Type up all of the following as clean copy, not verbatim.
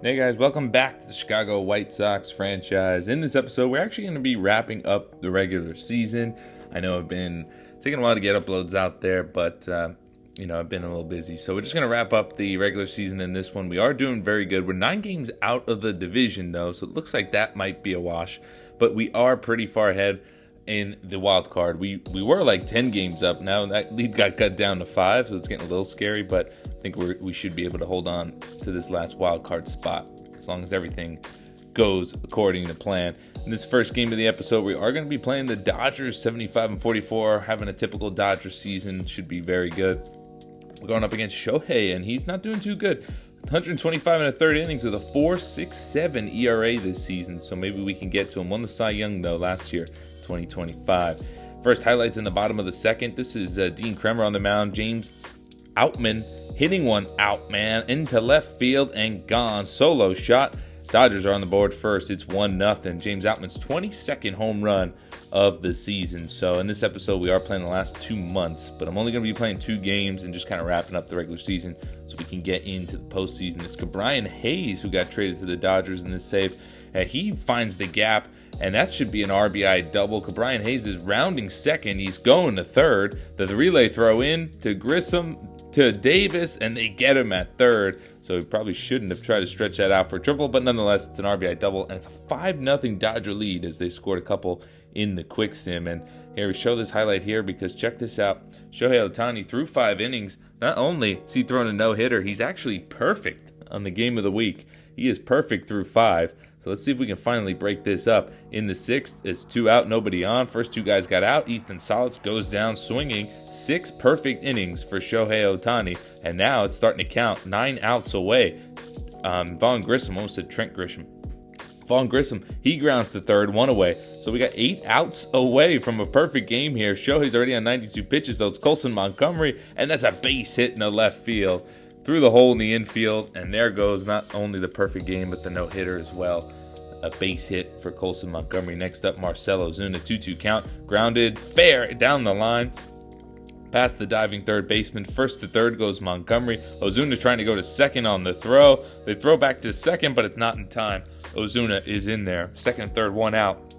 Hey guys, welcome back to the Chicago White Sox franchise. In this episode, we're actually going to be wrapping up the regular season. I know I've been taking a while to get uploads out there, but I've been a little busy. So we're just going to wrap up the regular season in this one. We are doing very good. We're 9 games out of the division, though, so it looks like that might be a wash. But we are pretty far ahead in the wild card. We were like 10 games up. Now that lead got cut down to 5, so it's getting a little scary, but I think we should be able to hold on to this last wild card spot as long as everything goes according to plan. In this first game of the episode, we are going to be playing the Dodgers, 75-44, having a typical Dodgers season. Should be very good. We're going up against Shohei, and he's not doing too good. 125 and a third innings with a 4.67 ERA this season, so maybe we can get to him. Won the Cy Young, though, last year, 2025. First highlights in the bottom of the second. This is Dean Kremer on the mound. James Outman hitting one out, man, into left field and gone. Solo shot. Dodgers are on the board first. It's 1-0. James Outman's 22nd home run of the season. So in this episode, we are playing the last 2 months, but I'm only going to be playing 2 games and just kind of wrapping up the regular season so we can get into the postseason. It's Brian Hayes who got traded to the Dodgers in this save. He finds the gap, and that should be an RBI double. Brian Hayes is rounding second. He's going to third. The relay throw in to Grissom to Davis, and they get him at third. So he probably shouldn't have tried to stretch that out for a triple, but nonetheless, it's an RBI double, and it's a 5-0 Dodger lead as they scored a couple in the quick sim. And here we show this highlight here because check this out. Shohei Ohtani threw 5 innings. Not only is he throwing a no-hitter, he's actually perfect on the game of the week. He is perfect through 5. So let's see if we can finally break this up. In the 6th, it's 2 out, nobody on. First 2 guys got out. Ethan Salas goes down swinging. 6 perfect innings for Shohei Ohtani. And now it's starting to count. 9 outs away. Vaughn Grissom, almost said Trent Grisham. Vaughn Grissom, he grounds to third, 1 away. So we got 8 outs away from a perfect game here. Shohei's already on 92 pitches, though. It's Colson Montgomery, and that's a base hit in the left field. Through the hole in the infield, and there goes not only the perfect game, but the no-hitter as well. A base hit for Colson Montgomery. Next up, Marcell Ozuna, 2-2 count. Grounded, fair, down the line. Past the diving third baseman. First to third goes Montgomery. Ozuna trying to go to second on the throw. They throw back to second, but it's not in time. Ozuna is in there. Second and third, 1 out.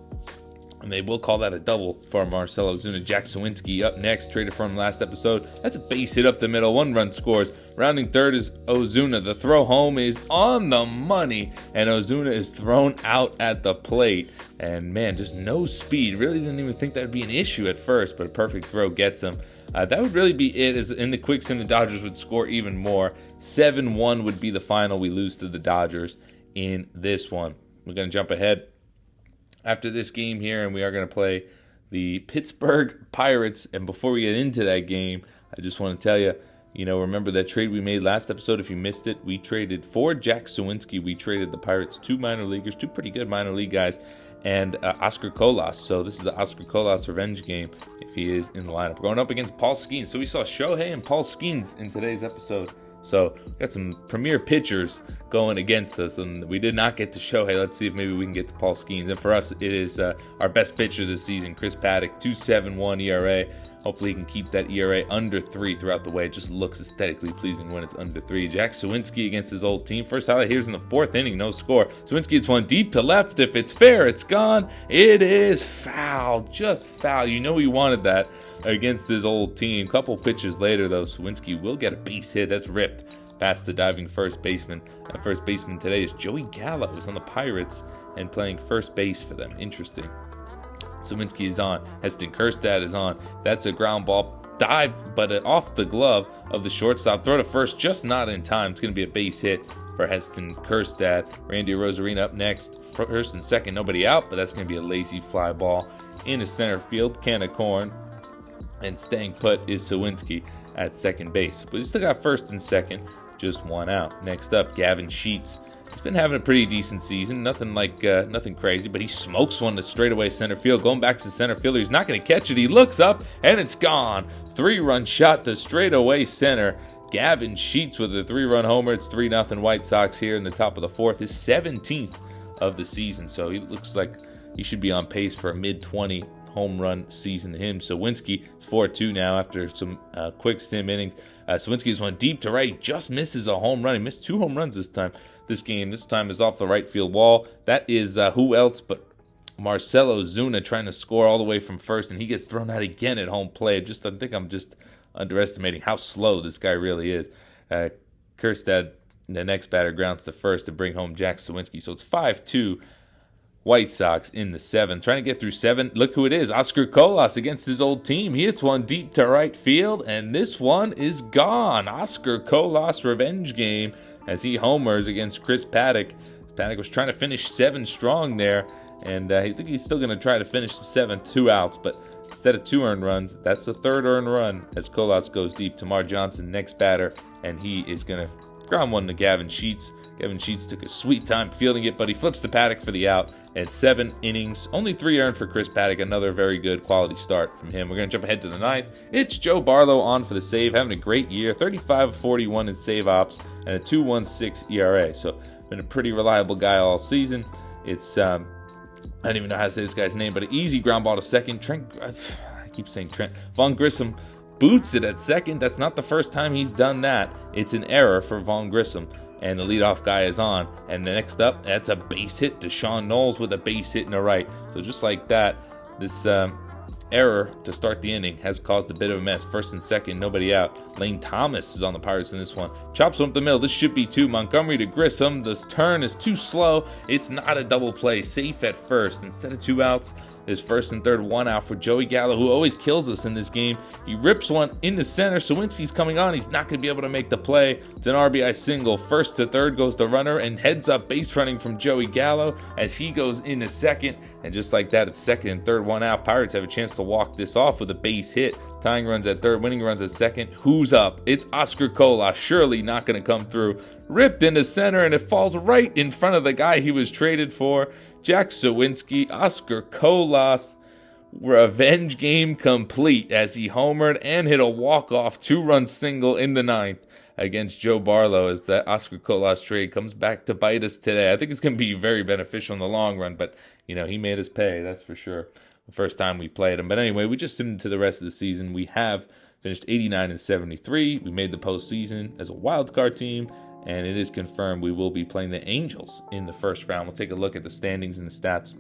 And they will call that a double for Marcell Ozuna. Jack Suwinski up next, traded from last episode. That's a base hit up the middle. 1 run scores. Rounding third is Ozuna. The throw home is on the money, and Ozuna is thrown out at the plate. And man, just no speed. Really didn't even think that would be an issue at first, but a perfect throw gets him. That would really be it. As in the quick sim, the Dodgers would score even more. 7-1 would be the final. We lose to the Dodgers in this one. We're going to jump ahead after this game here, and we are going to play the Pittsburgh Pirates. And before we get into that game, I just want to tell you, remember that trade we made last episode? If you missed it, we traded for Jack Suwinski. We traded the Pirates 2 minor leaguers, 2 pretty good minor league guys, and Oscar Colas. So this is the Oscar Colas revenge game if he is in the lineup. Going up against Paul Skeens. So we saw Shohei and Paul Skeens in today's episode. So we got some premier pitchers going against us, and we did not get to Shohei. Let's see if maybe we can get to Paul Skeens. And for us, it is our best pitcher this season, Chris Paddock, 2.71 ERA. Hopefully he can keep that ERA under 3 throughout the way. It just looks aesthetically pleasing when it's under 3. Jack Suwinski against his old team. First highlight here's in the 4th inning, no score. Suwinski hits one deep to left. If it's fair, it's gone. It is foul, just foul. You know he wanted that against his old team. Couple pitches later, though, Suwinski will get a base hit. That's ripped past the diving first baseman. That first baseman today is Joey Gallo, who's on the Pirates and playing first base for them. Interesting. Suwinski is on. Heston Kjerstad is on. That's a ground ball dive, but off the glove of the shortstop. Throw to first, just not in time. It's going to be a base hit for Heston Kjerstad. Randy Rosarina up next. First and second, nobody out, but that's going to be a lazy fly ball into center field. Can of corn. And staying put is Suwinski at second base. But we still got first and second, just 1 out. Next up, Gavin Sheets. He's been having a pretty decent season. Nothing crazy, but he smokes one to straightaway center field. Going back to center fielder, he's not going to catch it. He looks up, and it's gone. 3-run shot to straightaway center. Gavin Sheets with a 3-run homer. It's 3-0 White Sox here in the top of the 4th. His 17th of the season, so he looks like he should be on pace for a mid-20 home run season to him. Suwinski is 4-2 now after some quick sim innings. Suwinski is one deep to right. He just misses a home run. He missed 2 home runs this time. this game. This time is off the right field wall. That is who else but Marcell Ozuna trying to score all the way from first, and he gets thrown out again at home plate. I think I'm just underestimating how slow this guy really is. Kjerstad, the next batter, grounds to first to bring home Jack Suwinski. So it's 5-2 White Sox in the 7th. Trying to get through 7. Look who it is. Oscar Colas against his old team. He hits one deep to right field, and this one is gone. Oscar Colas revenge game as he homers against Chris Paddock. Paddock was trying to finish 7 strong there, and I think he's still going to try to finish the 7th, 2 outs, but instead of 2 earned runs, that's the 3rd earned run as Colas goes deep. Tamar Johnson, next batter, and he is going to ground one to Gavin Sheets. Gavin Sheets took a sweet time fielding it, but he flips to Paddock for the out. And 7 innings, only 3 earned for Chris Paddock. Another very good quality start from him. We're going to jump ahead to the 9th. It's Joe Barlow on for the save, having a great year. 35-41 in save ops and a 2.16 ERA. So been a pretty reliable guy all season. It's I don't even know how to say this guy's name, but an easy ground ball to second. I keep saying Trent. Vaughn Grissom boots it at second. That's not the first time he's done that. It's an error for Vaughn Grissom. And the leadoff guy is on. And the next up, that's a base hit to Sean Knowles with a base hit in the right. So just like that, this error to start the inning has caused a bit of a mess. First and second, nobody out. Lane Thomas is on the Pirates in this one. Chops one up the middle. This should be 2. Montgomery to Grissom. This turn is too slow. It's not a double play. Safe at first. Instead of 2 outs, there's first and third, 1 out for Joey Gallo, who always kills us in this game. He rips one in the center. Sawinski's coming on. He's not going to be able to make the play. It's an RBI single. First to third goes the runner, and heads up base running from Joey Gallo as he goes into second. And just like that, it's second and third, 1 out. Pirates have a chance to walk this off with a base hit. Tying runs at third, winning runs at second. Who's up? It's Oscar Colas. Surely not going to come through. Ripped into center, and it falls right in front of the guy he was traded for. Jack Suwinski, Oscar Colas, revenge game complete as he homered and hit a walk-off 2-run single in the 9th against Joe Barlow as that Oscar Colas trade comes back to bite us today. I think it's going to be very beneficial in the long run, but, he made us pay, that's for sure, the first time we played him. But anyway, we just sent him to the rest of the season. We have finished 89-73. We made the postseason as a wild card team. And it is confirmed we will be playing the Angels in the first round. We'll take a look at the standings and the stats.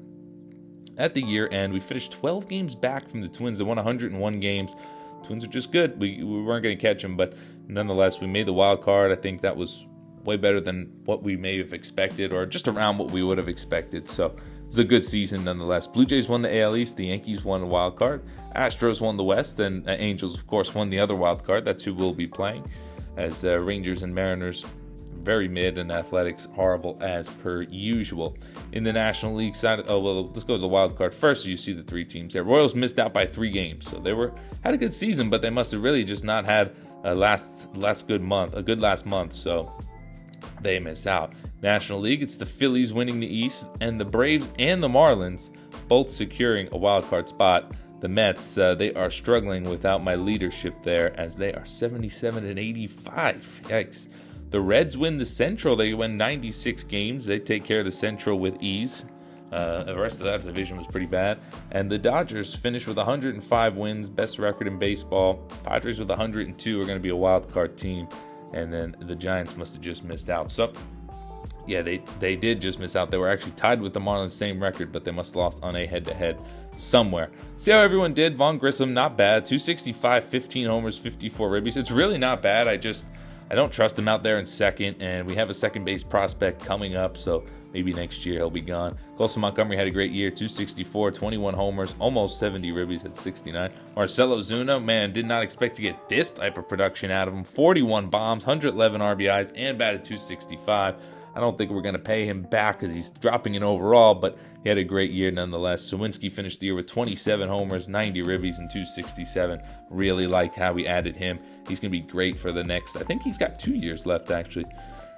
At the year end, we finished 12 games back from the Twins. They won 101 games. Twins are just good. We weren't going to catch them, but nonetheless, we made the wild card. I think that was way better than what we may have expected, or just around what we would have expected. So it was a good season nonetheless. Blue Jays won the AL East. The Yankees won the wild card. Astros won the West. And Angels, of course, won the other wild card. That's who we'll be playing, as Rangers and Mariners very mid, and Athletics horrible as per usual. In the National League side, let's go to the wild card first. So you see the 3 teams there. Royals missed out by 3 games, so they had a good season, but they must have really just not had a good last month. So they miss out. National League, it's the Phillies winning the East, and the Braves and the Marlins both securing a wild card spot. The Mets, they are struggling without my leadership there, as they are 77-85. Yikes. The Reds win the Central. They win 96 games. They take care of the Central with ease. The rest of that division was pretty bad. And the Dodgers finish with 105 wins, best record in baseball. Padres with 102 are going to be a wild card team. And then the Giants must have just missed out. So, yeah, they did just miss out. They were actually tied with the Marlins, same record, but they must have lost on a head-to-head somewhere. See how everyone did. Vaughn Grissom, not bad. 265, 15 homers, 54 ribbies. It's really not bad. I don't trust him out there in second, and we have a second base prospect coming up, so maybe next year he'll be gone. Colson Montgomery had a great year, 264, 21 homers, almost 70 ribbies at 69. Marcell Ozuna, man, did not expect to get this type of production out of him. 41 bombs, 111 RBIs, and batted 265. I don't think we're going to pay him back because he's dropping in overall, but he had a great year nonetheless. Sawinski finished the year with 27 homers, 90 ribbies, and 267. Really like how we added him. He's going to be great for the next, I think he's got 2 years left, actually.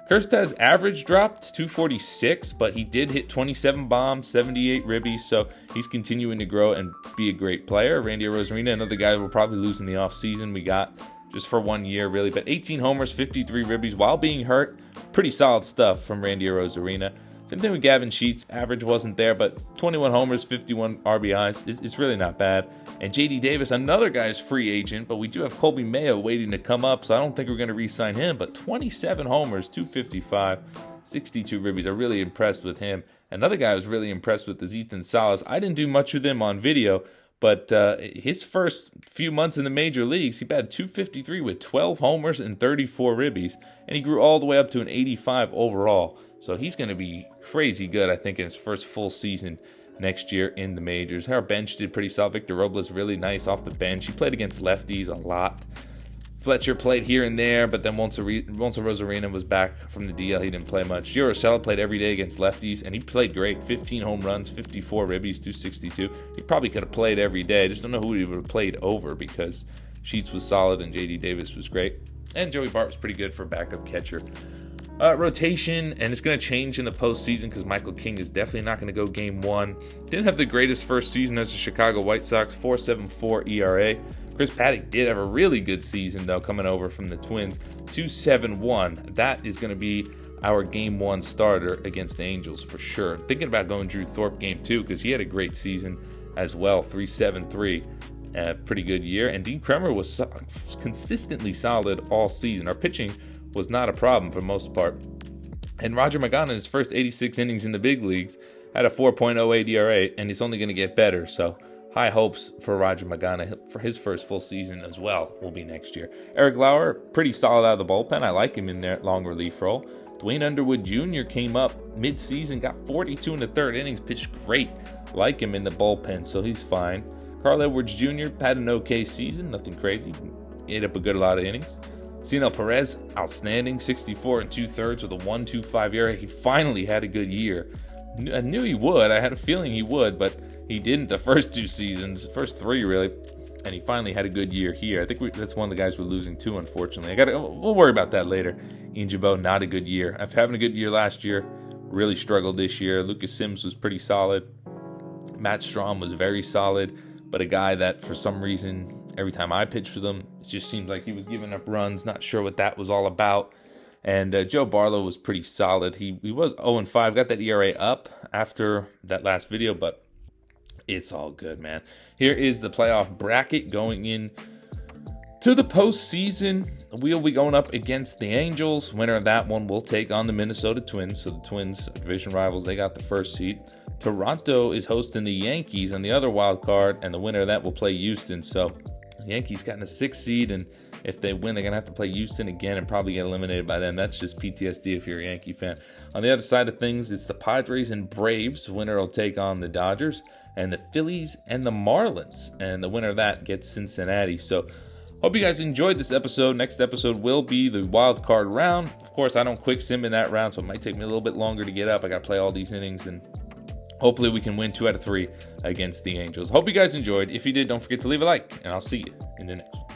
Kjerstad's average dropped 246, but he did hit 27 bombs, 78 ribbies, so he's continuing to grow and be a great player. Randy Arozarena, another guy we'll probably lose in the offseason. We got just for 1 year, really, but 18 homers, 53 ribbies while being hurt. Pretty solid stuff from Randy Arozarena. Same thing with Gavin Sheets. Average wasn't there, but 21 homers, 51 RBIs is really not bad. And JD Davis, another guy's free agent, but we do have Colby Mayo waiting to come up, so I don't think we're going to re-sign him. But 27 homers, 255, 62 ribbies. I'm really impressed with him. Another guy I was really impressed with is Ethan Salas. I didn't do much with him on video, but his first few months in the major leagues, he batted .253 with 12 homers and 34 ribbies, and he grew all the way up to an 85 overall. So he's going to be crazy good, I think, in his first full season next year in the majors. Our bench did pretty solid. Victor Robles, really nice off the bench. He played against lefties a lot. Fletcher played here and there, but then once Rosarina was back from the DL, he didn't play much. Gio Urshela played every day against lefties, and he played great. 15 home runs, 54 ribbies, 262. He probably could have played every day. I just don't know who he would have played over because Sheets was solid and JD Davis was great. And Joey Bart was pretty good for backup catcher. Rotation, and it's going to change in the postseason because Michael King is definitely not going to go game one. Didn't have the greatest first season as a Chicago White Sox, 4.74 ERA. Chris Paddock did have a really good season, though, coming over from the Twins, 2.71. That is going to be our game one starter against the Angels for sure. Thinking about going Drew Thorpe game two because he had a great season as well, 3.73. Pretty good year. And Dean Kremer was consistently solid all season. Our pitching was not a problem for the most part. And Roger Magana in his first 86 innings in the big leagues had a 4.08 ERA, and it's only going to get better. So high hopes for Roger Magana for his first full season as well will be next year. Eric Lauer, pretty solid out of the bullpen. I like him in their long relief role. Dwayne Underwood Jr. came up mid-season, got 42 in the third innings, pitched great. Like him in the bullpen, so he's fine. Carl Edwards Jr. had an okay season, nothing crazy. He ate up a lot of innings. Cionel Perez, outstanding, 64 2/3 with a 1.25 ERA. He finally had a good year. I knew he would. I had a feeling he would, but he didn't the first two seasons, first three really. And he finally had a good year here. I think that's one of the guys we're losing to, unfortunately. We'll worry about that later. Ian Jabot, not a good year. After having a good year last year, really struggled this year. Lucas Sims was pretty solid. Matt Strahm was very solid, but a guy that for some reason, every time I pitched with him, it just seemed like he was giving up runs. Not sure what that was all about. And Joe Barlow was pretty solid. He was 0-5, got that ERA up after that last video, but it's all good, man. Here is the playoff bracket going in to the postseason. We'll be going up against the Angels. Winner of that one will take on the Minnesota Twins. So the Twins, division rivals, they got the first seed. Toronto is hosting the Yankees on the other wild card, and the winner of that will play Houston. So the Yankees got in the 6th seed, and if they win, they're going to have to play Houston again and probably get eliminated by them. That's just PTSD if you're a Yankee fan. On the other side of things, it's the Padres and Braves. Winner will take on the Dodgers, and the Phillies and the Marlins. And the winner of that gets Cincinnati. So hope you guys enjoyed this episode. Next episode will be the wild card round. Of course, I don't quick sim in that round, so it might take me a little bit longer to get up. I got to play all these innings, and hopefully we can win 2 out of 3 against the Angels. Hope you guys enjoyed. If you did, don't forget to leave a like, and I'll see you in the next one.